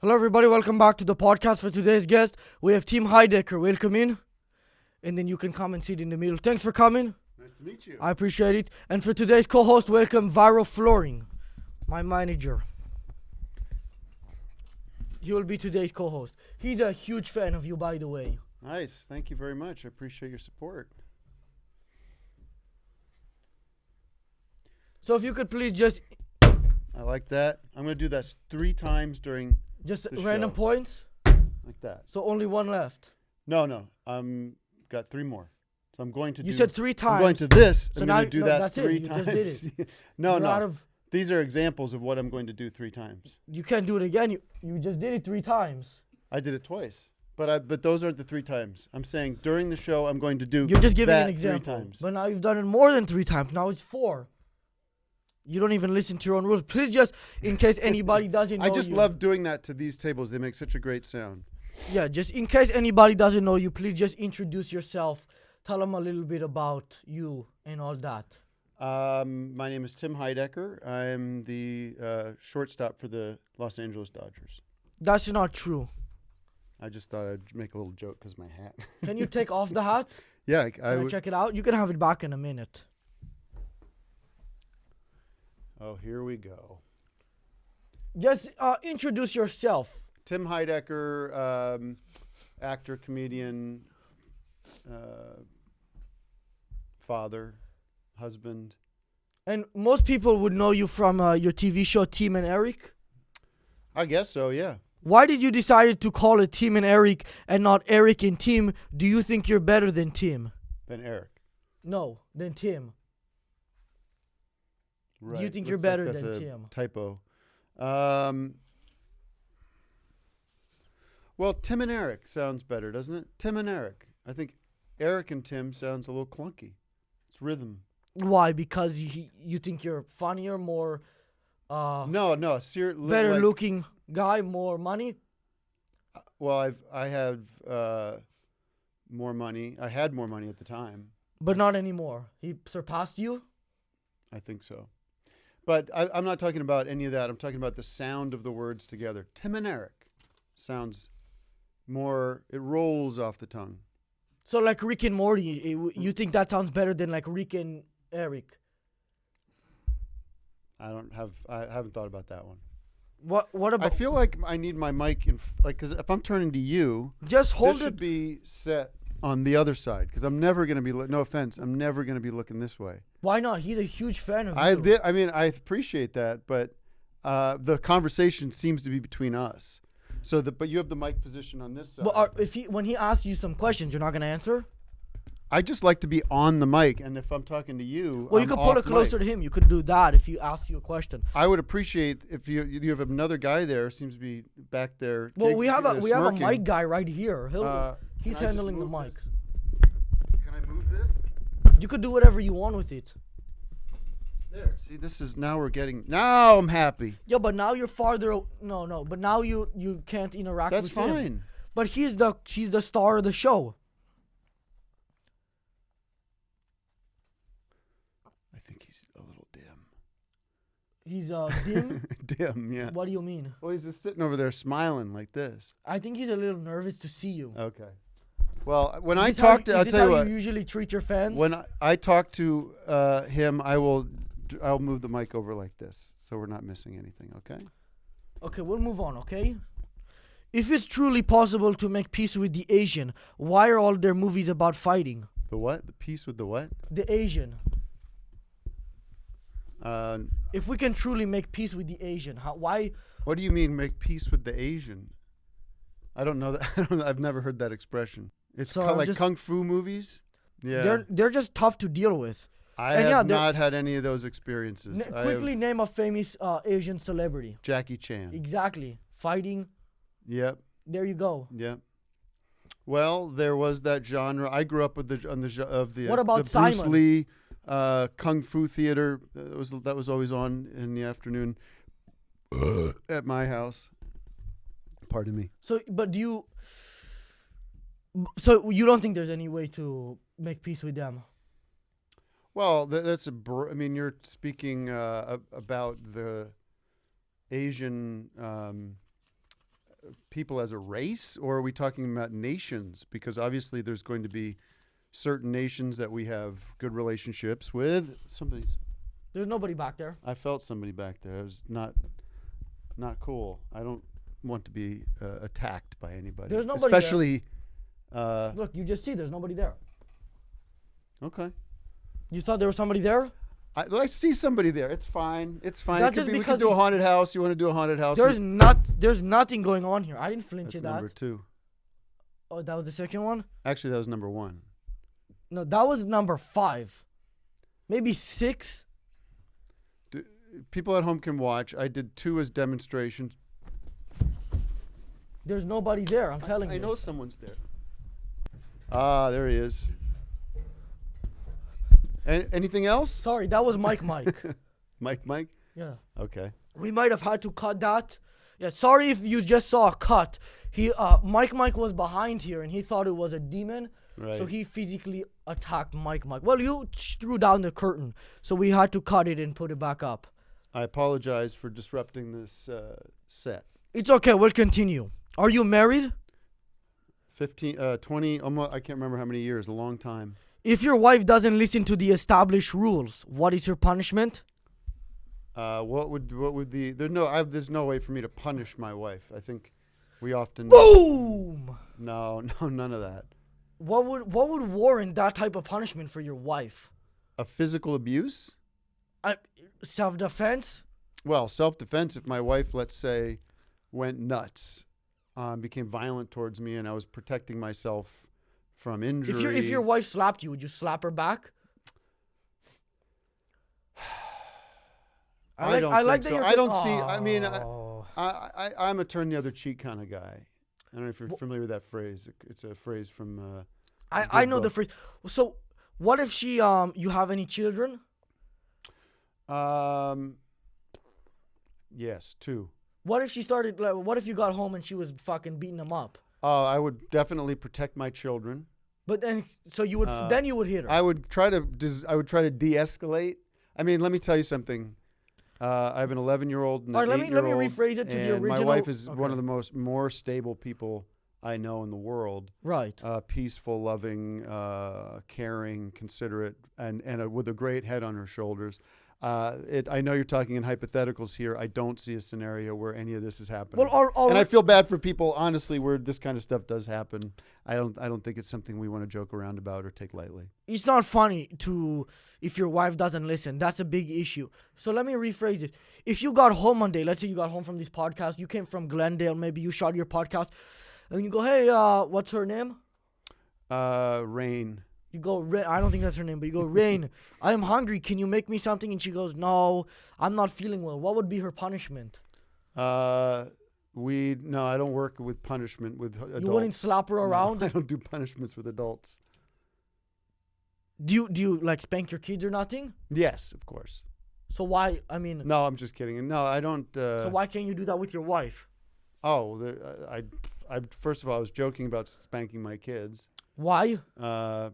Hello, everybody. Welcome back to the podcast. For today's guest, we have Team Heidecker. Welcome in, and then you can come and sit in the middle. Thanks for coming. Nice to meet you. I appreciate it. And for today's co-host, welcome Viral Flooring, my manager. He will be today's co-host. He's a huge fan of you, by the way. Nice. Thank you very much. I appreciate your support. So if you could please just I like that. I'm going to do that 3 times during the random show. points. Like that. So only one left. No. Got 3 more. So I'm going to You said 3 times. I'm going to this. So I'm now going to do that that's 3 it. You times. just did it. No. These are examples of what I'm going to do 3 times. You can't do it again. You just did it 3 times. I did it twice. But those aren't the 3 times. I'm saying during the show I'm going to do You're just giving that an example. 3 times. But now you've done it more than 3 times. Now it's 4. You don't even listen to your own rules. Please just, in case anybody doesn't know I just you. love doing that to these tables. They make such a great sound. Yeah, just in case anybody doesn't know you, please just introduce yourself. Tell them a little bit about you and all that. My name is Tim Heidecker. I'm the shortstop for the Los Angeles Dodgers. That's not true. I just thought I'd make a little joke because of my hat. Can you take off the hat? Yeah, Can I check it out? You can have it back in a minute. Oh, here we go. Just introduce yourself. Tim Heidecker, actor, comedian, father, husband. And most people would know you from your TV show Tim and Eric. I guess so, yeah. Why did you decide to call it Tim and Eric and not Eric and Tim? Do you think you're better than Tim? Than Eric. No, than Tim. Right. Do you think you're Looks like better that's than a Tim? Typo. Well, Tim and Eric sounds better, doesn't it? Tim and Eric. I think Eric and Tim sounds a little clunky. It's rhythm. Why? Because you think you're funnier, more No. better looking guy, more money? Well, I have more money. I had more money at the time. But not anymore. He surpassed you? I think so. But I'm not talking about any of that. I'm talking about the sound of the words together. Tim and Eric sounds more, it rolls off the tongue. So like Rick and Morty, you think that sounds better than like Rick and Eric? I haven't thought about that one. What about? I feel like I need my mic because if I'm turning to you, Just hold this it. should be set on the other side because I'm never going to be. No offense, I'm never going to be looking this way. Why not? He's a huge fan of I you. mean, I appreciate that, but the conversation seems to be between us. So, but you have the mic position on this side. But when he asks you some questions, you're not gonna answer? I just like to be on the mic, and if I'm talking to you, Well, you I'm could put off it closer mic. to him. You could do that if he asks you a question. I would appreciate if you have another guy there. Seems to be back there. Well, we have a smirking. mic guy right here. He's Can I just handling the move mic. this? Can I move this? You could do whatever you want with it. There. See, now I'm happy. Yeah, but now you're farther. No. But now you can't interact That's with him. fine. But she's the star of the show. I think he's a little dim. He's dim. Dim, yeah. What do you mean? Well, he's just sitting over there smiling like this. I think he's a little nervous to see you. Okay. Well, when Is I this talk how- to, is I'll this tell you how what. you usually treat your fans? When I talk to him, I'll move the mic over like this, so we're not missing anything. Okay. Okay, we'll move on, okay? If it's truly possible to make peace with the Asian, why are all their movies about fighting? The what? The piece with the what? The Asian. Uh, If we can truly make peace with the Asian, why? what do you mean make peace with the Asian? I don't know that. I've never heard that expression. It's So I'm like just- kung fu movies. Yeah. They're just tough to deal with. I and have yeah, not had any of those experiences. I Quickly have name a famous Asian celebrity. Jackie Chan. Exactly. Fighting. Yep. There you go. Yep. Well, there was that genre. I grew up with the What about the Bruce Simon? Lee kung fu theater. That was always on in the afternoon at my house. Pardon me. So you don't think there's any way to make peace with them? Well, I mean, you're speaking about the Asian people as a race, or are we talking about nations? Because obviously there's going to be certain nations that we have good relationships with. There's nobody back there. I felt somebody back there. It was not cool. I don't want to be attacked by anybody. There's nobody there. Especially. Look, you just see there's nobody there. Okay. You thought there was somebody there? I see somebody there. It's fine. It's fine. That's It could just be, we because could do a haunted house. You want to do a haunted house? There's nothing going on here. I didn't flinch That's at that. number 2. Oh, that was the second one? Actually, that was number 1. No, that was number 5. Maybe 6. People at home can watch. I did 2 as demonstrations. There's nobody there, I'm telling you. I know someone's there. Ah, there he is. Anything else? Sorry, that was Mike. Mike? Yeah. Okay. We might have had to cut that. Yeah, sorry if you just saw a cut. Mike was behind here and he thought it was a demon. Right. So he physically attacked Mike. Well, you threw down the curtain, so we had to cut it and put it back up. I apologize for disrupting this set. It's okay, we'll continue. Are you married? 20, almost, I can't remember how many years, a long time. If your wife doesn't listen to the established rules, what is your punishment? What would there's no way for me to punish my wife. I think we often Boom! No, none of that. What would warrant that type of punishment for your wife? A physical abuse? Self-defense? Well, self-defense if my wife, let's say, went nuts, became violent towards me and I was protecting myself from injury. If your wife slapped you, would you slap her back? I don't think so. I don't see. I mean, Oh. I'm a turn the other cheek kind of guy. I don't know if you're familiar with that phrase. It's a phrase from. I know the phrase. So, what if she you have any children? Yes, 2. What if she started? What if you got home and she was fucking beating them up? I would definitely protect my children. But then, so you would then you would hit her. I would try to de-escalate. I mean, let me tell you something. I have an 11-year-old and an 8-year-old. Let me rephrase it to the original. My wife is one of the more stable people I know in the world. Right. Peaceful, loving, caring, considerate, and with a great head on her shoulders. I know you're talking in hypotheticals here. I don't see a scenario where any of this is happening. Well, and I feel bad for people, honestly, where this kind of stuff does happen. I don't think it's something we want to joke around about or take lightly. It's not funny if your wife doesn't listen. That's a big issue. So let me rephrase it. If you got home one day, let's say you got home from this podcast, you came from Glendale, maybe you shot your podcast, and you go, hey, what's her name? Rain. You go, I don't think that's her name, but you go, Rain, I am hungry. Can you make me something? And she goes, no, I'm not feeling well. What would be her punishment? No, I don't work with punishment with adults. You wouldn't slap her around? No, I don't do punishments with adults. Do you like spank your kids or nothing? Yes, of course. So why? I mean, no, I'm just kidding. No, I don't. So why can't you do that with your wife? Oh, I first of all, I was joking about spanking my kids. Why?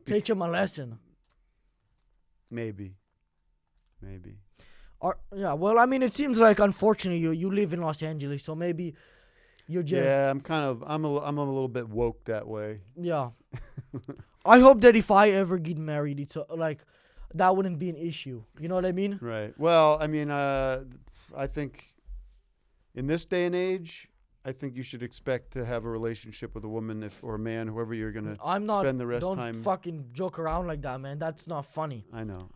Teach them a lesson. Maybe. Yeah. Well, I mean, it seems like unfortunately you live in Los Angeles, so maybe you're just. Yeah, I'm a little bit woke that way. Yeah. I hope that if I ever get married, it's like that wouldn't be an issue. You know what I mean? Right. Well, I mean, I think in this day and age, I think you should expect to have a relationship with a woman or a man, whoever you're gonna spend the rest of time. Don't fucking joke around like that, man. That's not funny. I know.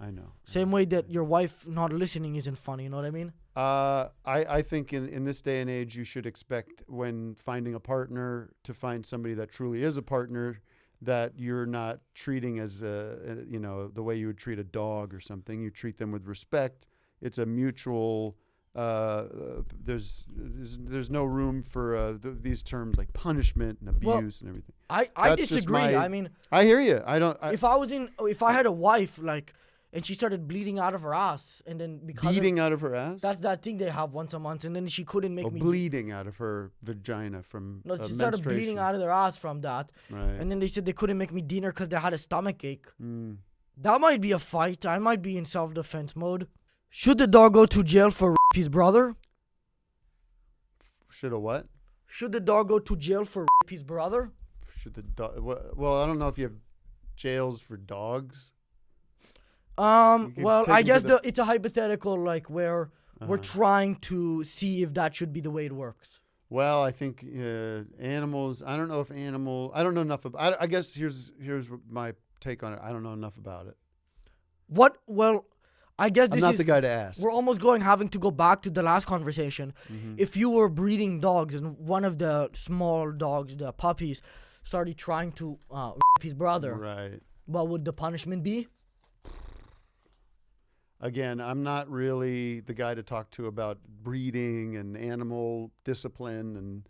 Same way that your wife not listening isn't funny. You know what I mean? I think in this day and age, you should expect when finding a partner to find somebody that truly is a partner that you're not treating as the way you would treat a dog or something. You treat them with respect. It's a mutual. There's no room for these terms like punishment and abuse and everything. I disagree. I mean, I hear you. If I had a wife and she started bleeding out of her ass, and then bleeding out of her ass. That's that thing they have once a month, and then she couldn't make me bleeding out of her vagina from no. She started bleeding out of their ass from that, right? And then they said they couldn't make me dinner because they had a stomach ache. That might be a fight. I might be in self-defense mode. Should the dog go to jail for his brother? Should a what? Should the dog go to jail for rape his brother? Should the dog? Well, I don't know if you have jails for dogs. Well, I guess it's a hypothetical, like where we're Uh-huh. trying to see if that should be the way it works. Well, I think animals. I don't know if animal. I don't know enough about. I guess here's my take on it. I don't know enough about it. What? Well, I guess I'm this not is. the guy to ask. We're almost having to go back to the last conversation. Mhm. If you were breeding dogs and one of the small dogs, the puppies, started trying to rape his brother, Right. what would the punishment be? Again, I'm not really the guy to talk to about breeding and animal discipline and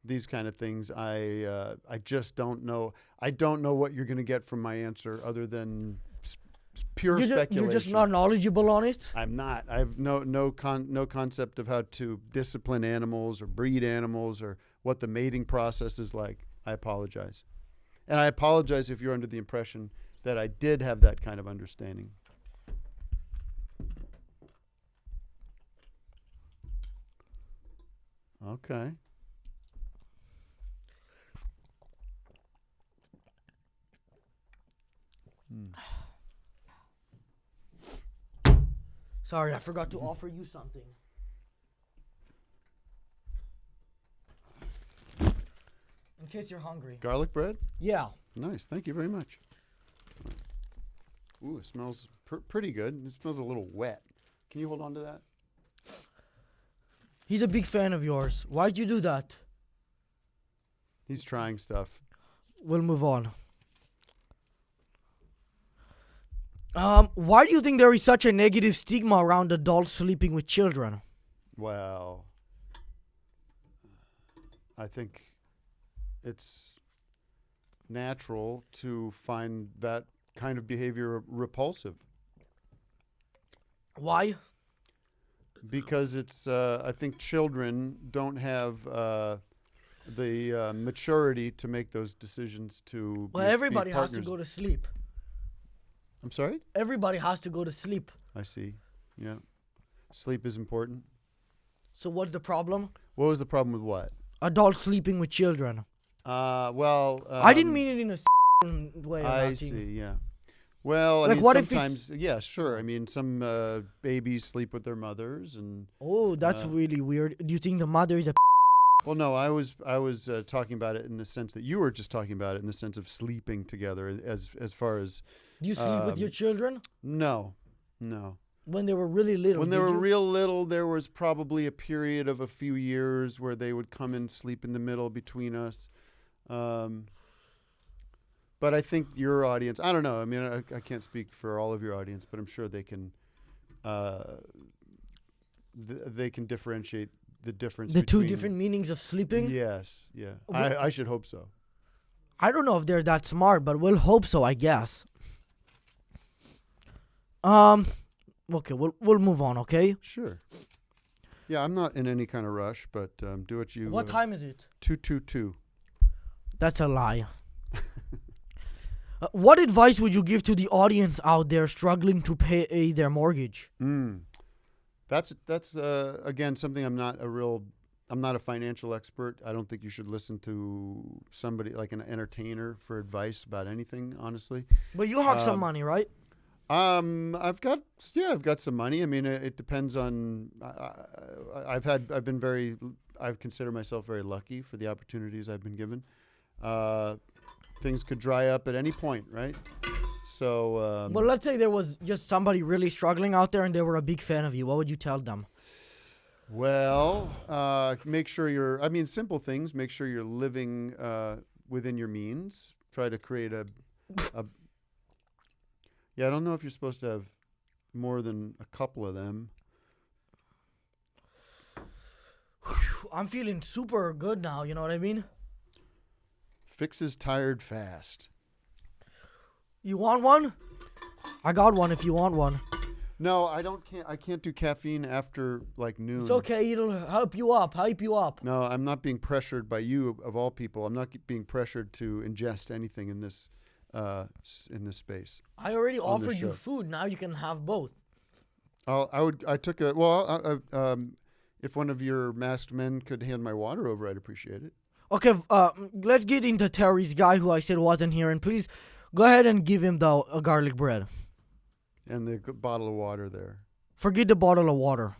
these kind of things. I just don't know. I don't know what you're going to get from my answer other than pure speculation. You're just not knowledgeable on it. I'm not. I have no concept of how to discipline animals or breed animals or what the mating process is like. I apologize. And I apologize if you're under the impression that I did have that kind of understanding. Okay. Sorry, I forgot to offer you something. In case you're hungry. Garlic bread? Yeah. Nice. Thank you very much. Ooh, it smells pretty good. It smells a little wet. Can you hold on to that? He's a big fan of yours. Why'd you do that? He's trying stuff. We'll move on. Why do you think there is such a negative stigma around adults sleeping with children? Well, I think it's natural to find that kind of behavior repulsive Why? because it's I think children don't have the maturity to make those decisions to Well, be everybody has to partners. go to sleep. I'm sorry? Everybody has to go to sleep. I see. Yeah. Sleep is important. So what's the problem? What was the problem with what? Adults sleeping with children. Well, I didn't mean it in a way. or I nothing. see. Yeah. Well, I Like, mean, what if it's- sometimes, yeah, sure. I mean, some babies sleep with their mothers, and Oh, that's really weird. Do you think the mother is a? well, no, I was talking about it in the sense that you were just talking about it in the sense of sleeping together, as far as Do you sleep with your children no. when they were really little? When they did were you? real little, there was probably a period of a few years where they would come and sleep in the middle between us. But I think your audience, I don't know. I mean, I can't speak for all of your audience, but I'm sure they can they can differentiate the difference The two between different meanings of sleeping. Yes, yeah. Wh- I should hope so. I don't know if they're that smart, but we'll hope so, I guess. Okay, we'll move on, okay? Sure. Yeah, I'm not in any kind of rush, but do what you What time is it? 2:22. That's a lie. What advice would you give to the audience out there struggling to pay their mortgage? That's again something I'm not a financial expert. I don't think you should listen to somebody like an entertainer for advice about anything, honestly. But you have some money, right? I've got some money. I mean, it depends on. I consider myself very lucky for the opportunities I've been given. Things could dry up at any point, right? So. But let's say there was just somebody really struggling out there and they were a big fan of you. What would you tell them? Well, make sure simple things. Make sure you're living within your means. Try to create a. Yeah, I don't know if you're supposed to have more than a couple of them. I'm feeling super good now, you know what I mean? Fixes tired fast. You want one? I got one if you want one. No, I can't do caffeine after like noon. It's okay, it'll hype you up. No, I'm not being pressured by you of all people. I'm not being pressured to ingest anything in this space. I already on the offered you show. food, now you can have both. If If one of your masked men could hand my water over, I'd appreciate it. Okay, let's get into Terry's guy who I said wasn't here, and please go ahead and give him the garlic bread. And the bottle of water there. Forget the bottle of water.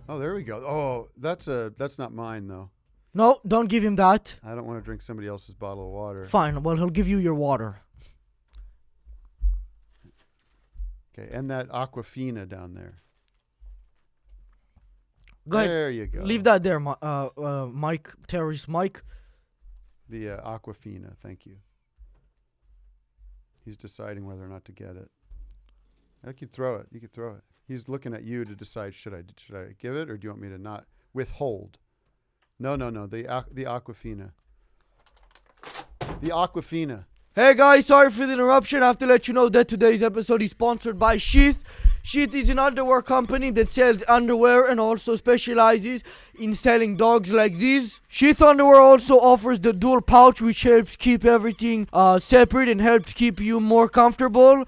Oh, there we go. Oh, that's not mine though. No, don't give him that. I don't want to drink somebody else's bottle of water. Fine, well, he'll give you your water. Okay, and that Aquafina down there. Go ahead. There you go. Leave that there, Mike. Terry's Mike. The Aquafina, thank you. He's deciding whether or not to get it. I could throw it. You could throw it. He's looking at you to decide should I give it or do you want me to not withhold? No. The Aquafina. The Aquafina. Hey guys, sorry for the interruption. I have to let you know that today's episode is sponsored by Sheath. Sheath is an underwear company that sells underwear and also specializes in selling dogs like these. Sheath underwear also offers the dual pouch, which helps keep everything separate and helps keep you more comfortable.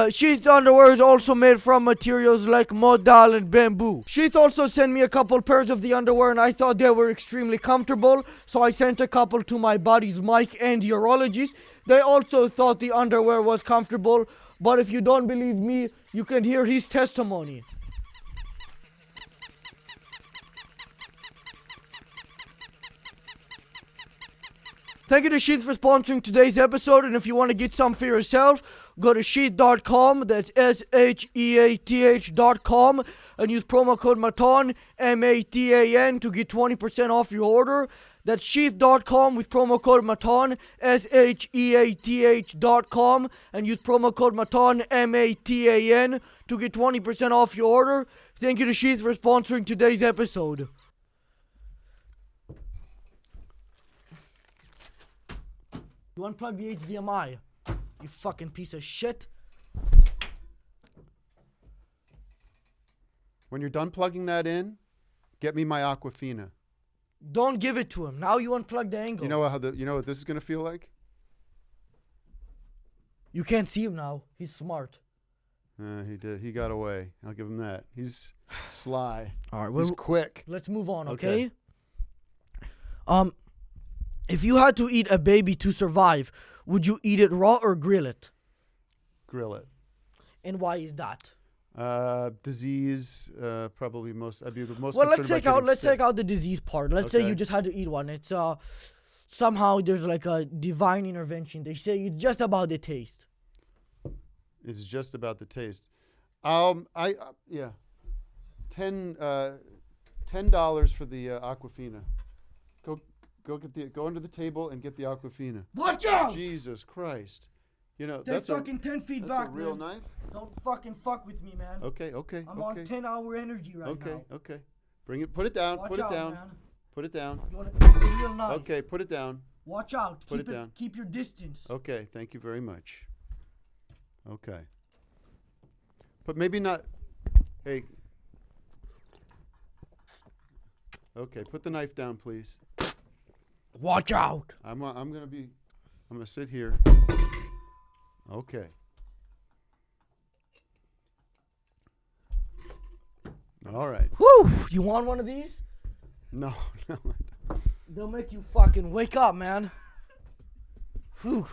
Sheath underwear is also made from materials like modal and bamboo. Sheath also sent me a couple pairs of the underwear and I thought they were extremely comfortable, so I sent a couple to my buddies Mike and urologist. They also thought the underwear was comfortable, but if you don't believe me, you can hear his testimony. Thank you to Sheath for sponsoring today's episode, and if you want to get some for yourself, go to sheath.com, that's SHEATH.com, and use promo code Matan, MATAN, to get 20% off your order. That's sheath.com with promo code Matan, SHEATH.com, and use promo code Matan, MATAN, to get 20% off your order. Thank you to Sheath for sponsoring today's episode. You unplug the HDMI, you fucking piece of shit. When you're done plugging that in, get me my Aquafina. Don't give it to him. Now you unplug the angle. You know what this is gonna feel like? You can't see him now. He's smart. He did. He got away. I'll give him that. He's sly. All right, well, he's quick. Let's move on, okay? If you had to eat a baby to survive, would you eat it raw or grill it? Grill it. And why is that? Disease, probably most. I'd be the most. Well, let's take out the disease part. Let's say Okay. you just had to eat one. It's somehow there's like a divine intervention. They say it's just about the taste. It's just about the taste. Yeah. $10 for the Aquafina. Go under the table and get the Aquafina. Watch out! Jesus Christ. You know, Stay that's fucking 10 feet that's back, a real man. knife? Don't fucking fuck with me, man. Okay. I'm on 10-hour energy right now. Okay. Bring it, put it down, Watch put it out, down. man. Put it down. You want a real knife. Okay, put it down. Watch out. Put it down. Keep your distance. Okay, thank you very much. Okay. But maybe not. Hey. Okay, put the knife down, please. Watch out. I'm gonna sit here. Okay. All right. Whew. You want one of these? No. They'll make you fucking wake up, man. Whew.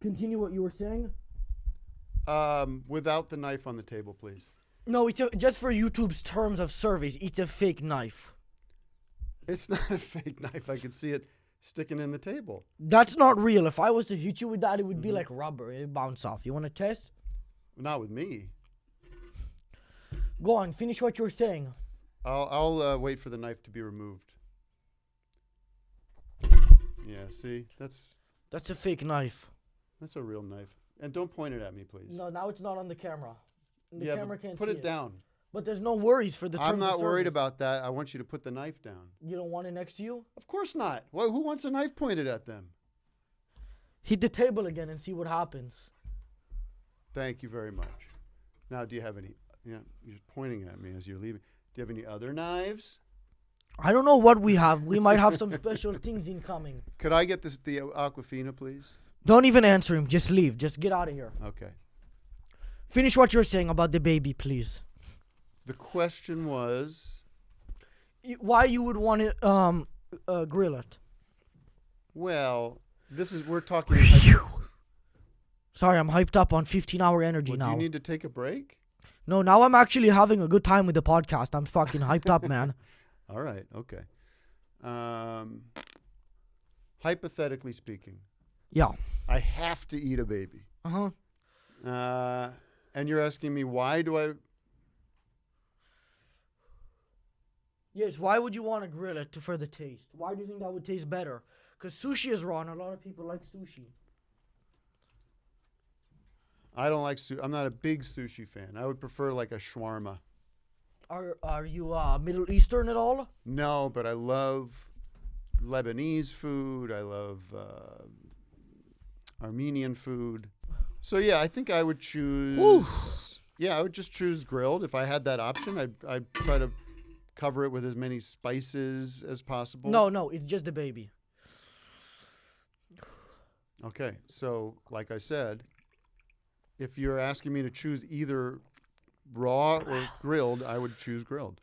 Continue what you were saying. Without the knife on the table, please. No, it's just for YouTube's terms of service. It's a fake knife. It's not a fake knife. I can see it sticking in the table. That's not real. If I was to hit you with that, it would be like rubber. It'd bounce off. You want to test? Not with me. Go on. Finish what you were saying. I'll wait for the knife to be removed. Yeah, see? That's a fake knife. That's a real knife. And don't point it at me, please. No, now it's not on the camera. The yeah, camera can't put see it down. But there's no worries for the terms I'm not of worried service. about that. I want you to put the knife down. You don't want it next to you? Of course not. Well, who wants a knife pointed at them? Hit the table again and see what happens. Thank you very much. Now, do you have any... you're pointing at me as you're leaving. Do you have any other knives? I don't know what we have. We might have some special things incoming. Could I get the Aquafina, please? Don't even answer him. Just leave. Just get out of here. Okay. Finish what you're saying about the baby, please. The question was, Why you would want to grill it? well, we're talking. Sorry, I'm hyped up on 15-hour energy Do now. you need to take a break? No, now I'm actually having a good time with the podcast. I'm fucking hyped up, man. All right. Okay. Hypothetically speaking, Yeah. I have to eat a baby. Uh-huh. And you're asking me why do I? Yes, why would you want to grill it for the taste? Why do you think that would taste better? Because sushi is raw and a lot of people like sushi. I don't like sushi. I'm not a big sushi fan. I would prefer like a shawarma. Are you Middle Eastern at all? No, but I love Lebanese food. I love Armenian food. So yeah, I think I would choose. Ooh. Yeah, I would just choose grilled if I had that option. I'd try to cover it with as many spices as possible. No, it's just the baby. Okay, so like I said, if you're asking me to choose either raw or grilled, I would choose grilled.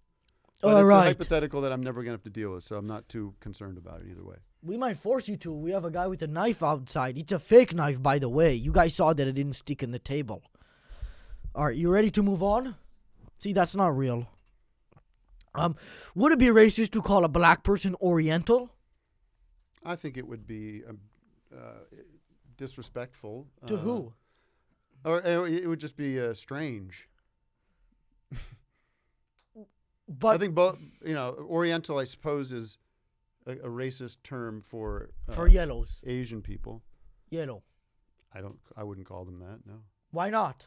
But it's a hypothetical that I'm never going to have to deal with, so I'm not too concerned about it either way. We might force you to. We have a guy with a knife outside. It's a fake knife, by the way. You guys saw that it didn't stick in the table. All right, you ready to move on? See, that's not real. Would it be racist to call a black person Oriental? I think it would be disrespectful. To who? Or it would just be strange. But I think both, Oriental, I suppose, is a racist term for yellows. Asian people. Yellow. I wouldn't call them that. No. Why not?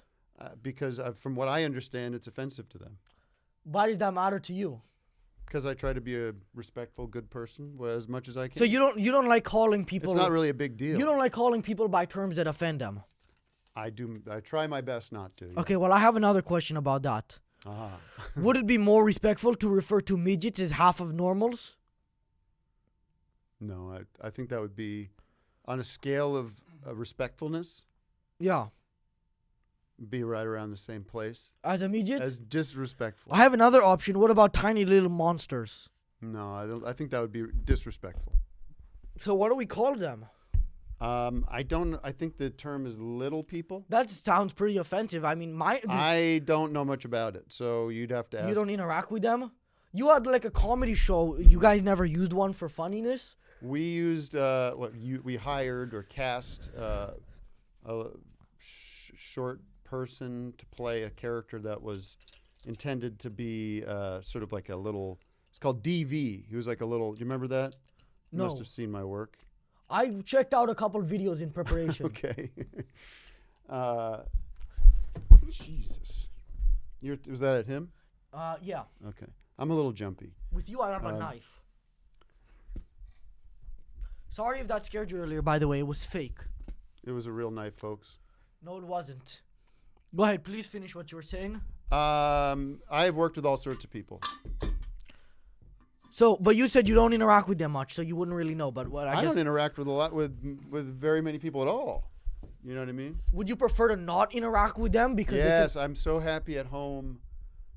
Because from what I understand, it's offensive to them. Why does that matter to you? Because I try to be a respectful, good person as much as I can. So you don't like calling people. It's not really a big deal. You don't like calling people by terms that offend them. I do. I try my best not to. Yeah. Okay, well, I have another question about that. Would it be more respectful to refer to midgets as half of normals? No, I think that would be on a scale of respectfulness. Yeah. Be right around the same place. As a midget? As disrespectful. I have another option. What about tiny little monsters? No, I think that would be disrespectful. So what do we call them? I think the term is little people. That sounds pretty offensive. I mean, I don't know much about it, so you'd have to ask. You don't interact with them? You had like a comedy show. You guys never used one for funniness? We used we hired or cast a short person to play a character that was intended to be sort of like a little. It's called DV. He was like a little. Do you remember that? You No. must have seen my work. I checked out a couple videos in preparation. Okay. Jesus. Was that at him? Yeah. Okay. I'm a little jumpy. With you, I have a knife. Sorry if that scared you earlier, by the way. It was fake. It was a real knife, folks. No, it wasn't. Go ahead. Please finish what you were saying. I have worked with all sorts of people. So, but you said you don't interact with them much, so you wouldn't really know. But I guess don't interact with very many people at all. You know what I mean? Would you prefer to not interact with them because? Yes, I'm so happy at home.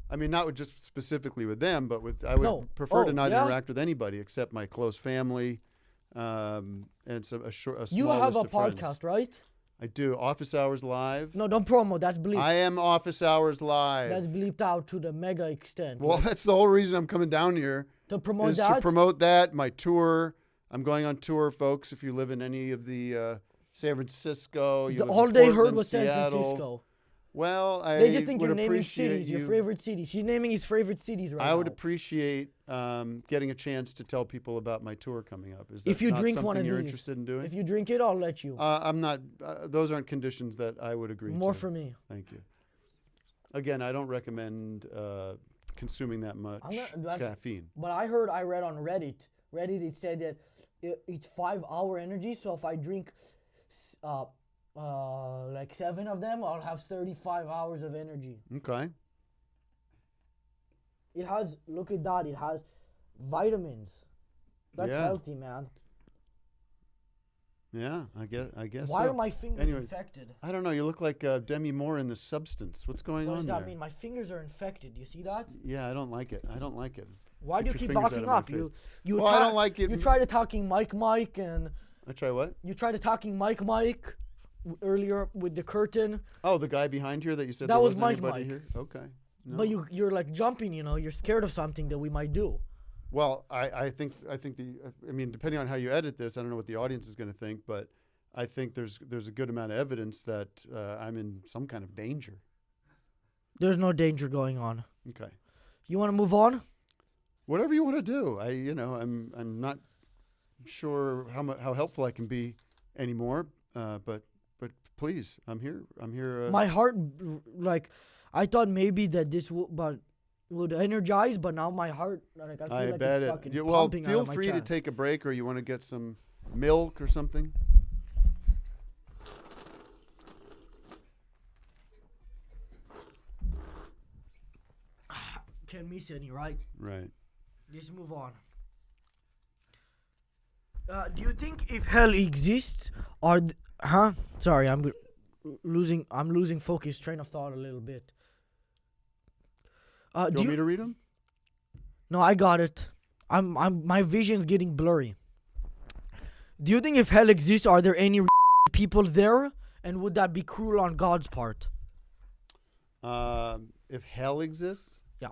I mean, not just specifically with them, but I would prefer to not interact with anybody except my close family, and a small You have list a of friends. podcast, right? I do. Office Hours Live. No, don't promo. That's bleeped. I am Office Hours Live. That's bleeped out to the mega extent. Well, that's the whole reason I'm coming down here. To promote is that? to promote that, my tour. I'm going on tour, folks. If you live in any of the San Francisco, All they heard was San Francisco. Well, They just think would you're naming appreciate cities, your you. favorite cities. She's naming his favorite cities right now. I would appreciate getting a chance to tell people about my tour coming up. Is that if you not drink something one of you're these. interested in doing? If you drink it, I'll let you. I'm not. Those aren't conditions that I would agree to. More for me. Thank you. Again, I don't recommend consuming that much caffeine. But I read on Reddit. It said that it's 5-hour energy. So if I drink like 7 of them, I'll have 35 hours of energy. Okay. It has, look at that, it has vitamins. That's Yeah. healthy, man. Yeah, I guess Why so. are my fingers Anyway, infected? I don't know. You look like Demi Moore in The Substance. What's going What on does there? that mean? My fingers are infected. You see that? Yeah, I don't like it. I don't like it. Why do you Get your keep fingers out backing of my up? face. You Well, I don't like it. You tried attacking Mike, and I try what? you tried attacking Mike earlier with the curtain. Oh, the guy behind here that you said That there was wasn't Mike. anybody here? Okay. No. But you're like jumping. You're scared of something that we might do. Well, I think I mean, depending on how you edit this, I don't know what the audience is going to think, but I think there's a good amount of evidence that I'm in some kind of danger. There's no danger going on. Okay. You want to move on? Whatever you want to do. I'm not sure how helpful I can be anymore, but please, I'm here. My heart, like, I thought maybe that this would energize, but now my heart, like, I feel like bet it's it. fucking Yeah, well, pumping out feel of my free to chest. take a break, or you want to get some milk or something. Can't miss any, right? Right. Let's move on. Do you think if hell exists, Sorry, I'm losing focus, train of thought a little bit. Do you want me to read them? No, I got it. My vision's getting blurry. Do you think if hell exists, are there any people there, and would that be cruel on God's part? If hell exists? Yeah.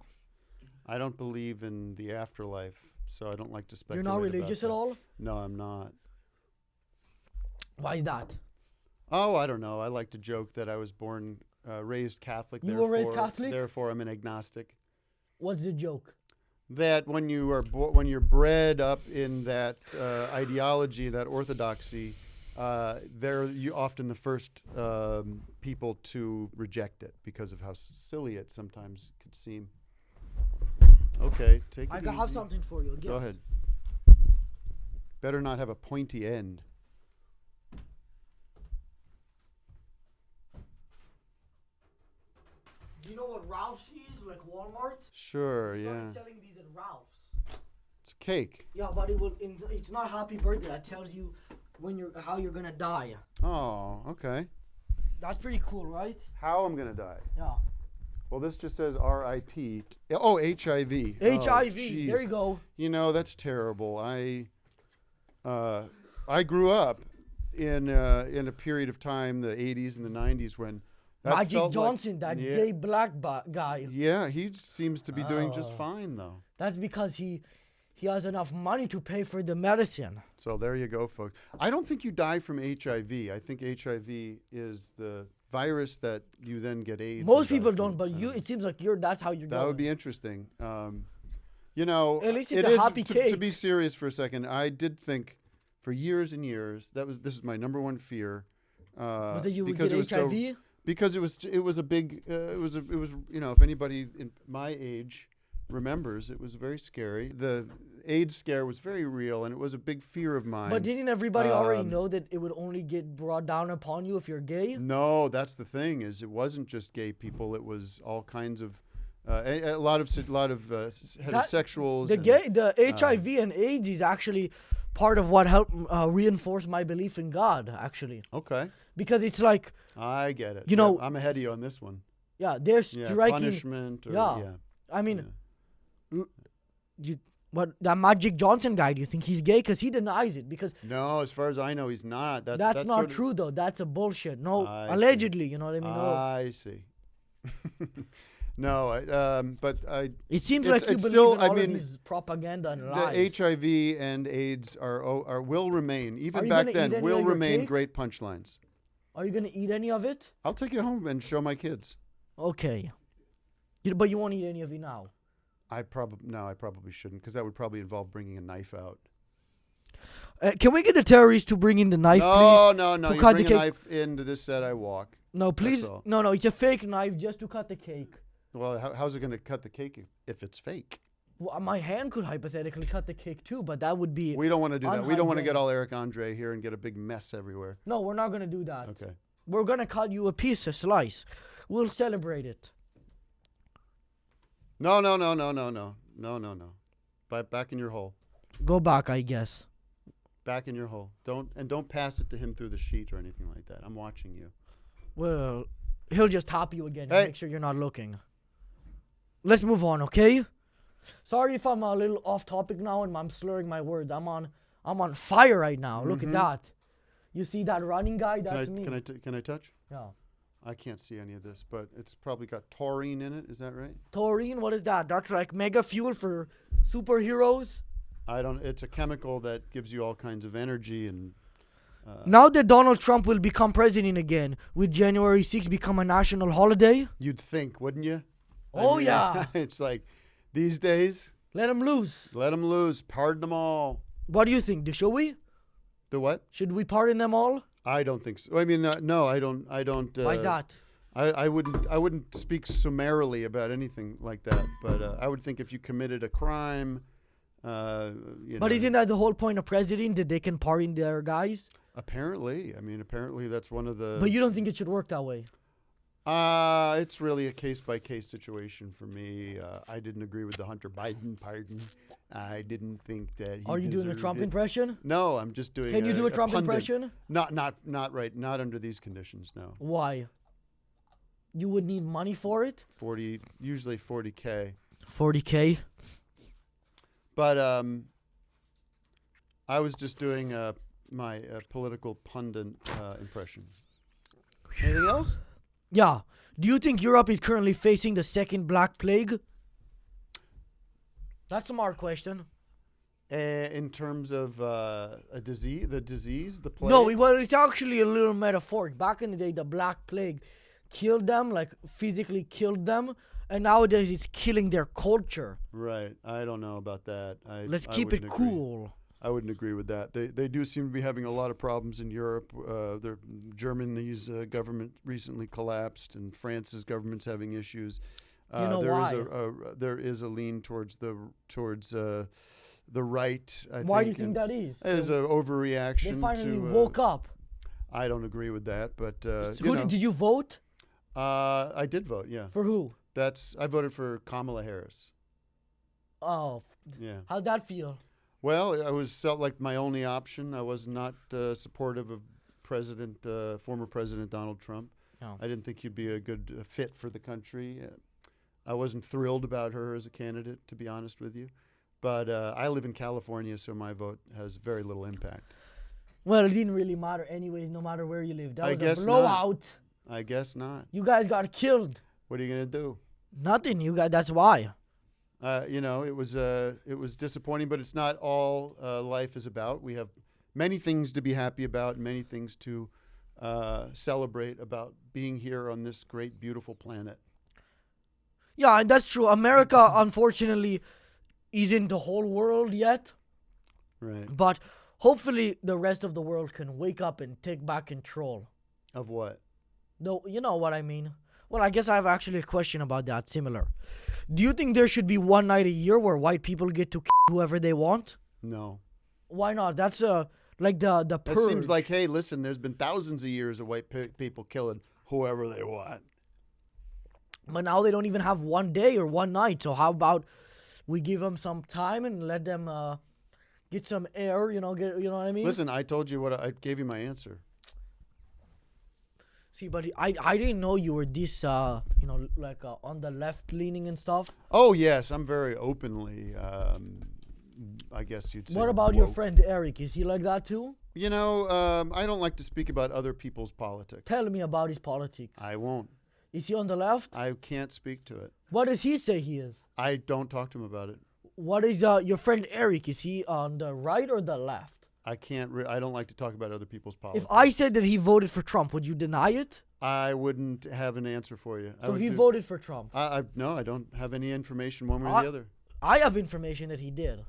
I don't believe in the afterlife, so I don't like to speculate. You're not religious at all? No, I'm not. Why is that? Oh, I don't know. I like to joke that I was raised Catholic. You were raised Catholic? Therefore, I'm an agnostic. What's the joke? That when you're bred up in that ideology, that orthodoxy, they're often the first people to reject it because of how silly it sometimes could seem. Okay, take it easy. I have something for you. Go ahead. Better not have a pointy end. Do you know what Ralph's is? Like Walmart? Sure, They started yeah. selling these at Ralph's. It's a cake. Yeah, but it's not happy birthday. That tells you how you're gonna die. Oh, okay. That's pretty cool, right? How I'm gonna die? Yeah. Well, this just says R.I.P. Oh, HIV. HIV. Oh, There you go. You know, that's terrible. I grew up in a period of time, the 80s and the 90s, when that Magic felt Johnson, like, that gay black guy. Yeah, he seems to be doing just fine, though. That's because he has enough money to pay for the medicine. So there you go, folks. I don't think you die from HIV. I think HIV is the virus that you then get AIDS. Most people don't, but it seems like that's how you're going. That would be interesting. You know, at least it's a happy cake. To be serious for a second, I did think for years and years this is my number one fear. Was that you would because get it was HIV? Because it was a big it was you know, if anybody in my age remembers, it was very scary. The AIDS scare was very real, and it was a big fear of mine. But didn't everybody already know that it would only get brought down upon you if you're gay? No, that's the thing. Is it wasn't just gay people. It was all kinds of a lot of heterosexuals. The HIV and AIDS is actually part of what helped reinforce my belief in God. Actually, Okay, because it's like I get it. You know- I'm ahead of you on this one. yeah, they're striking. Punishment. Or, Yeah. I mean, yeah. what that Magic Johnson guy? Do you think he's gay? Because he denies it. Because No, as far as I know, he's not. that's sort not of- true though. That's a bullshit. No, I see. allegedly, you know what I mean? I see. No, but It seems It's- like you it's believe still- in I all mean, of these propaganda and the lies. HIV and AIDS will remain, Are even you back gonna eat then, any will of your remain cake? great punchlines. Are you gonna eat any of it? I'll take it home and show my kids. Okay. But you won't eat any of it now. I probably shouldn't, because that would probably involve bringing a knife out. Can we get the terrorists to bring in the knife, please? No. To You cut bring the a cake? knife into this set, I walk. No, please. all. No, it's a fake knife just to cut the cake. Well, how's it going to cut the cake if it's fake? Well, my hand could hypothetically cut the cake too, but that would be. We don't want to do that. We don't want to get unhygienic. all Eric Andre here and get a big mess everywhere. No, we're not gonna do that. Okay. We're gonna cut you a piece, a slice. We'll celebrate it. No. Back in your hole. Go back, I guess. Back in your hole. Don't pass it to him through the sheet or anything like that. I'm watching you. Well, he'll just top you again. Hey. And make sure you're not looking. Let's move on, okay? Sorry if I'm a little off topic now and I'm slurring my words. I'm on fire right now. Look at that. You see that running guy? That's me. Can I touch? Yeah. I can't see any of this, but it's probably got taurine in it. Is that right? Taurine, what is that? That's like mega fuel for superheroes. It's a chemical that gives you all kinds of energy and. Now that Donald Trump will become president again, will January 6th become a national holiday? You'd think, wouldn't you? Yeah. It's like these days. Let him loose. Let them loose. Pardon them all. What do you think? Should we? The what? Should we pardon them all? I don't think so. I mean, no, I don't. Why is that? I wouldn't speak summarily about anything like that. But I would think if you committed a crime, But isn't that the whole point of president, that they can pardon their guys? Apparently, that's one of the. But you don't think it should work that way? It's really a case-by-case situation for me. I didn't agree with the Hunter Biden pardon. I didn't think that he Are you doing a deserved Trump it. impression? No, I'm just doing. Can you do a Trump pundit. impression? Not right. Not under these conditions. No. Why? You would need money for it? Usually 40K. 40K? But I was just doing my political pundit impression. Anything else? Yeah. Do you think Europe is currently facing the second Black Plague? That's a smart question. In terms of the disease, the plague? No, well, it's actually a little metaphoric. Back in the day, the Black Plague killed them, like physically killed them. And nowadays, it's killing their culture. Right. I don't know about that. Let's keep it agree. cool. I wouldn't agree with that. They do seem to be having a lot of problems in Europe. Germany's government recently collapsed, and France's government's having issues. There is a lean towards the right. Why do you think that is? As an overreaction. They finally woke up. I don't agree with that, but Did you vote? I did vote. Yeah. For who? I voted for Kamala Harris. Oh. Yeah. How'd that feel? Well, felt like my only option. I was not supportive of former President Donald Trump. No. I didn't think he'd be a good fit for the country. I wasn't thrilled about her as a candidate, to be honest with you. But I live in California, so my vote has very little impact. Well, it didn't really matter anyways, no matter where you lived. That I was guess a blowout. I guess not. You guys got killed. What are you going to do? Nothing. That's why. It was disappointing, but it's not all life is about. We have many things to be happy about, and many things to celebrate about being here on this great, beautiful planet. Yeah, that's true. America, unfortunately, isn't the whole world yet. Right. But hopefully the rest of the world can wake up and take back control. Of what? No, you know what I mean. Well, I guess I have actually a question about that, similar. Do you think there should be one night a year where white people get to whoever they want? No. Why not? That's like the purge. It seems like, hey, listen, there's been thousands of years of white people killing whoever they want. But now they don't even have one day or one night. So how about we give them some time and let them get some air, you know what I mean? Listen, I told you I gave you my answer. See, but I didn't know you were this, on the left leaning and stuff. Oh, yes, I'm very openly, I guess you'd say. What about your friend Eric? Is he like that too? I don't like to speak about other people's politics. Tell me about his politics. I won't. Is he on the left? I can't speak to it. What does he say he is? I don't talk to him about it. What is your friend Eric? Is he on the right or the left? I can't. I don't like to talk about other people's politics. If I said that he voted for Trump, would you deny it? I wouldn't have an answer for you. So he voted for Trump? No, I don't have any information one way or the other. I have information that he did.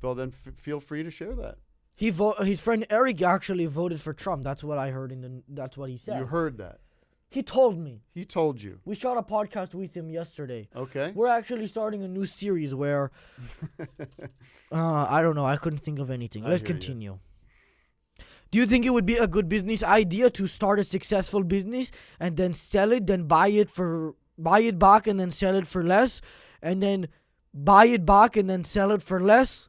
Well, then feel free to share that. His friend Eric actually voted for Trump. That's what I heard that's what he said. You heard that? He told me. He told you. We shot a podcast with him yesterday. Okay. We're actually starting a new series where I don't know. I couldn't think of anything. Let's continue. Do you think it would be a good business idea to start a successful business and then sell it, then buy it back and then sell it for less, and then buy it back and then sell it for less,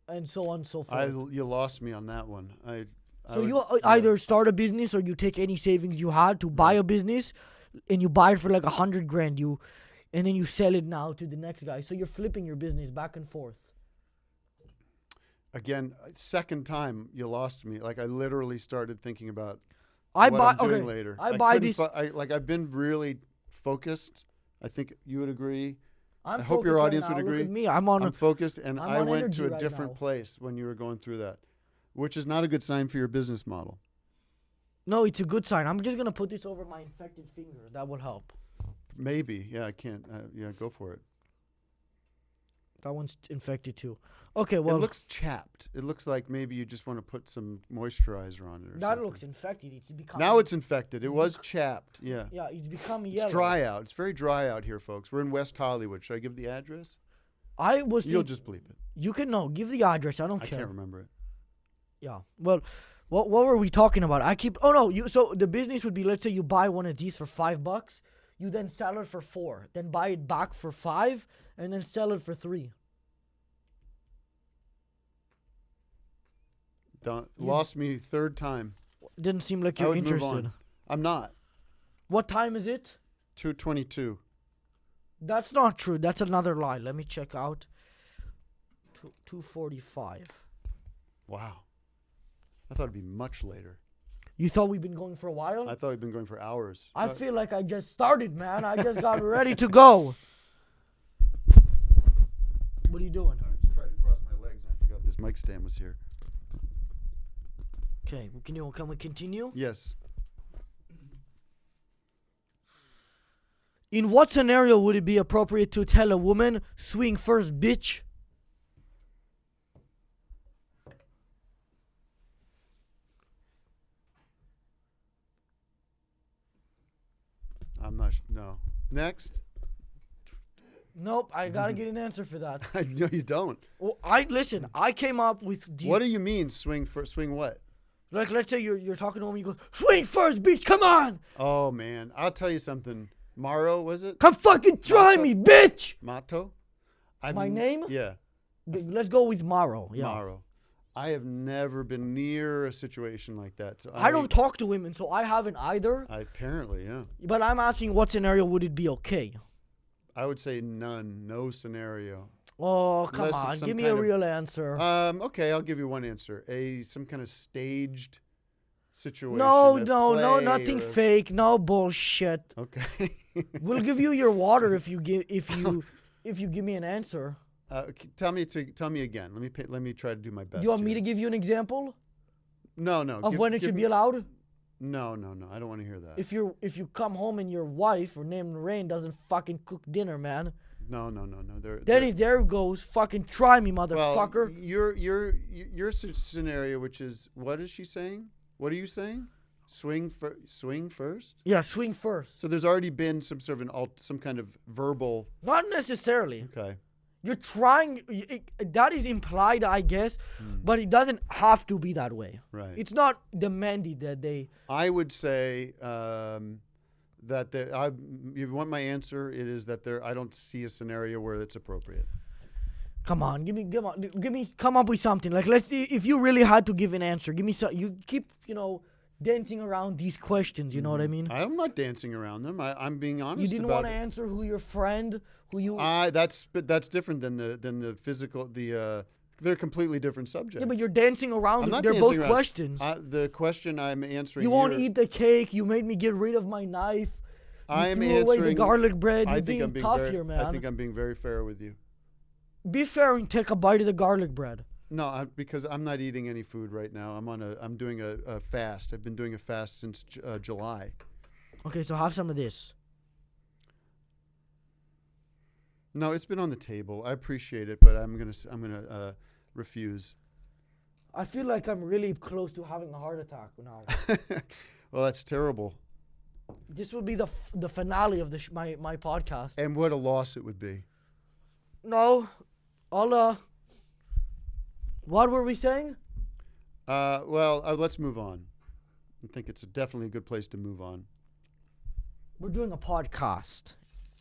and so on and so forth. You lost me on that one. So you either start a business or you take any savings you had to buy a business, and you buy it for like 100 grand. And then you sell it now to the next guy. So you're flipping your business back and forth. Again, second time you lost me. Like I literally started thinking about I'm doing later. I've been really focused. I think you would agree. I hope your audience would agree. Look at me. I'm focused, and I'm I on went energy to a right different now. place when you were going through that, which is not a good sign for your business model. No, it's a good sign. I'm just gonna put this over my infected finger. That will help. Maybe, yeah, I can't. Yeah, go for it. That one's infected too. Okay, well, it looks chapped. It looks like maybe you just want to put some moisturizer on it. Or that something. looks infected. It's becoming. Now it's infected. It was chapped. Yeah. Yeah, it's becoming yellow. It's dry out. It's very dry out here, folks. We're in West Hollywood. Should I give the address? You'll just bleep it. You can give the address. I don't care. I can't remember it. Yeah. Well, what were we talking about? So the business would be, let's say you buy one of these for $5. You then sell it for $4. Then buy it back for $5, and then sell it for $3. Lost me third time. Didn't seem like you're interested. I'm not. What time is it? 2:22. That's not true. That's another lie. Let me check out. 2:45. Wow. I thought it'd be much later. You thought we've been going for a while? I thought we'd been going for hours. I feel like I just started, man. I just got ready to go. What are you doing? I just tried to cross my legs and I forgot this mic stand was here. Okay, can we continue? Yes. In what scenario would it be appropriate to tell a woman, swing first, bitch? I'm not. No. Next. Nope, I gotta get an answer for that. I know you don't. Well, I came up with these. What do you mean, swing first? Swing what? Like, let's say you're talking to a woman, you go, swing first, bitch, come on! Oh, man. I'll tell you something. Maro, was it? Come fucking try me, bitch! Mato? My name? Yeah. Let's go with Maro. Yeah. Maro. I have never been near a situation like that. So I don't talk to women, so I haven't either. Apparently, yeah. But I'm asking, what scenario would it be okay? I would say none. No scenario. Oh, come on. Give me a real answer. Okay, I'll give you one answer. Some kind of staged situation. No, nothing fake. No bullshit. Okay. We'll give you your water if you give me an answer. Tell me again. Let me try to do my best. Do you want me to give you an example? No. Of when it should be allowed? No. I don't want to hear that. If you come home and your wife, or named Rain, doesn't fucking cook dinner, man. No. There goes. Fucking try me, motherfucker. Well, your scenario, which is, what is she saying? What are you saying? Swing first? Yeah, swing first. So there's already been some sort of some kind of verbal. Not necessarily. Okay. You're trying. That is implied, I guess, but it doesn't have to be that way. Right. It's not demanded that they. I would say that you want my answer. It is that I don't see a scenario where it's appropriate. Come on, come up with something. Like, let's see if you really had to give an answer. Give me some. You keep, dancing around these questions. You know what I mean? I'm not dancing around them. I'm being honest. You didn't want to answer who your friend, who you. That's different than the physical. They're completely different subjects. Yeah, but you're dancing around. I'm not They're dancing both around. questions. The question I'm answering. You won't eat the cake. You made me get rid of my knife. I'm threw answering away the garlic bread. I You're think I'm being tough very, here, man. I think I'm being very fair with you. Be fair and take a bite of the garlic bread. No, because I'm not eating any food right now. I'm doing a fast. I've been doing a fast since July. Okay, so have some of this. No, it's been on the table. I appreciate it, but I'm gonna refuse. I feel like I'm really close to having a heart attack now. Well, that's terrible. This will be the finale of my podcast. And what a loss it would be. No, what were we saying? Let's move on. I think it's definitely a good place to move on. We're doing a podcast.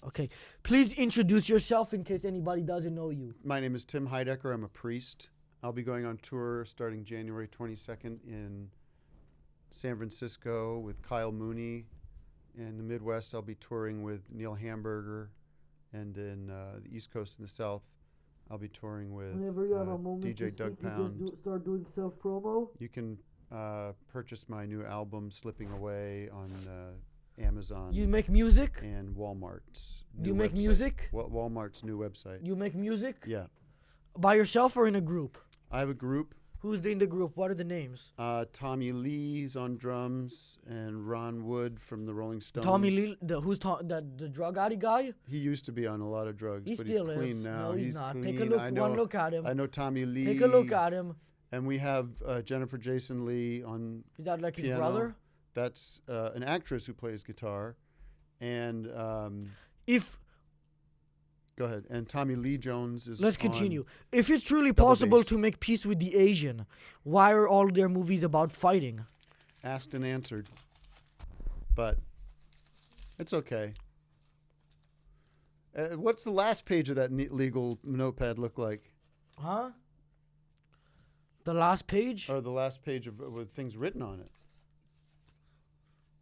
Okay. Please introduce yourself in case anybody doesn't know you. My name is Tim Heidecker. I'm a priest. I'll be going on tour starting January 22nd in San Francisco with Kyle Mooney. In the Midwest, I'll be touring with Neil Hamburger. And in the East Coast and the South, I'll be touring with Whenever you have a moment DJ to Doug think, Pound. you just start doing self-promo. You can purchase my new album, Slipping Away, on Amazon. You make music? And Walmart's new Do you make website. music? Walmart's new website. You make music? Yeah. By yourself or in a group? I have a group. Who's in the group? What are the names? Tommy Lee's on drums and Ron Wood from the Rolling Stones. Tommy Lee, the drug addict guy? He used to be on a lot of drugs, He but still he's clean is. now. No, he's not. Clean. Take a look. I know, One look at him. I know Tommy Lee. Take a look at him. And we have Jennifer Jason Lee on Is that like his piano. brother? That's an actress who plays guitar. And If go ahead. And Tommy Lee Jones is let's on continue. If it's truly double possible bass. to make peace with the Asian, why are all their movies about fighting? Asked and answered. But it's okay. What's the last page of that legal notepad look like? Huh? The last page? Or the last page with things written on it?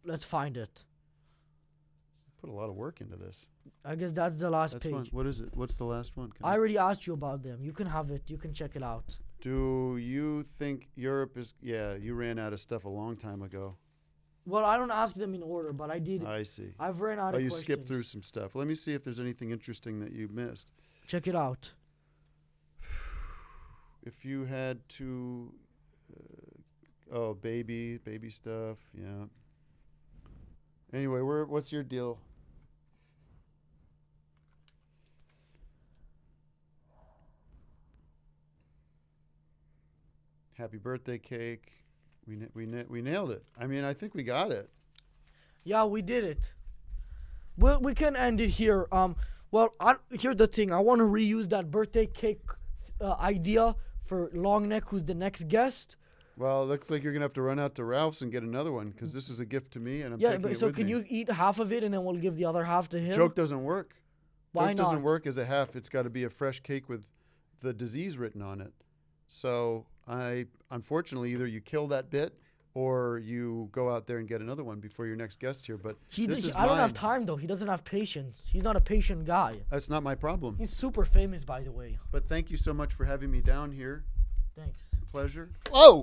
Let's find it. Put a lot of work into this. I guess that's the last That's page. one. What is it? What's the last one? I already asked you about them. You can have it. You can check it out. Do you think Europe is... Yeah, you ran out of stuff a long time ago. Well, I don't ask them in order, but I did. I see. I've ran out Oh, of you questions. skipped through some stuff. Let me see if there's anything interesting that you missed. Check it out. If you had to... baby stuff, yeah. Anyway, what's your deal? Happy birthday cake. We nailed it. I mean, I think we got it. Yeah, we did it. Well, we can end it here. Here's the thing. I want to reuse that birthday cake idea for Longneck, who's the next guest. Well, it looks like you're gonna have to run out to Ralph's and get another one because this is a gift to me, and I'm taking it So with can me. you eat half of it and then we'll give the other half to him? Joke doesn't work. Why Joke not? doesn't work as a half. It's got to be a fresh cake with the disease written on it. So unfortunately, either you kill that bit or you go out there and get another one before your next guest here. But I don't have time though. He doesn't have patience. He's not a patient guy. That's not my problem. He's super famous, by the way. But thank you so much for having me down here. Thanks. Pleasure. Oh!